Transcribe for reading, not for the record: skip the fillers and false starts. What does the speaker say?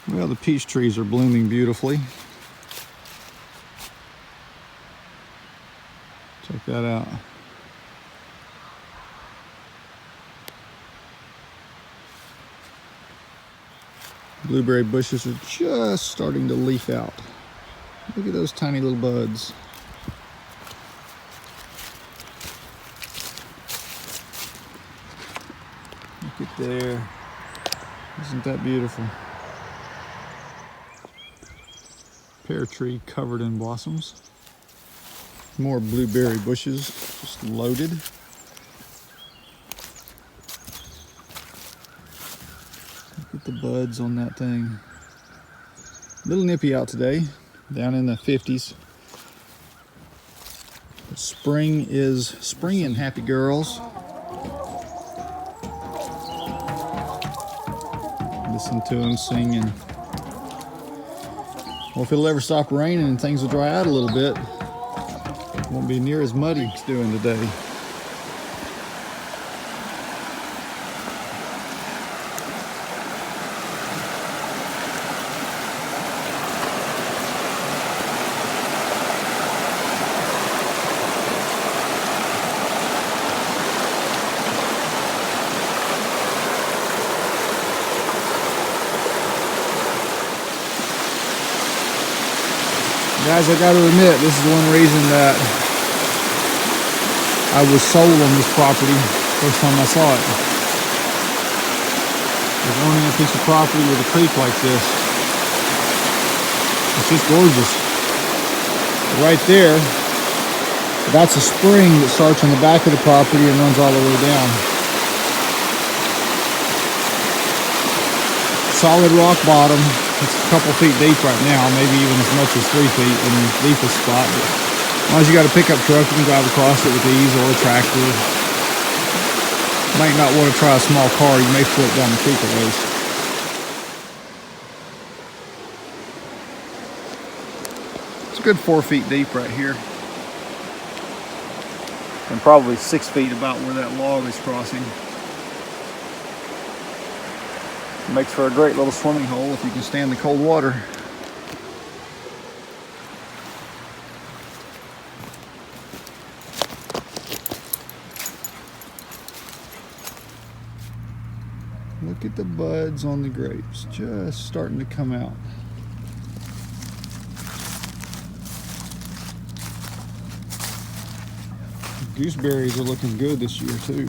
Well, the peach trees are blooming beautifully. Check that out. Blueberry bushes are just starting to leaf out. Look at those tiny little buds. Look at there. Isn't that beautiful? Pear tree covered in blossoms. More blueberry bushes just loaded. Look at the buds on that thing. A little nippy out today, down in the 50s. But spring is springing, happy girls. Listen to them singing. Well, if it'll ever stop raining and things will dry out a little bit, it won't be near as muddy as it's doing today. Guys, I got to admit, this is one reason that I was sold on this property first time I saw it. Is owning a piece of property with a creek like this. It's just gorgeous. Right there, that's a spring that starts on the back of the property and runs all the way down. Solid rock bottom. It's a couple feet deep right now, maybe even as much as 3 feet in the deepest spot. But as long as you got a pickup truck, you can drive across it with ease, or a tractor. You might not want to try a small car, you may float down the creek at least. It's a good 4 feet deep right here. And probably 6 feet about where that log is crossing. Makes for a great little swimming hole if you can stand the cold water. Look at the buds on the grapes, just starting to come out. Gooseberries are looking good this year too.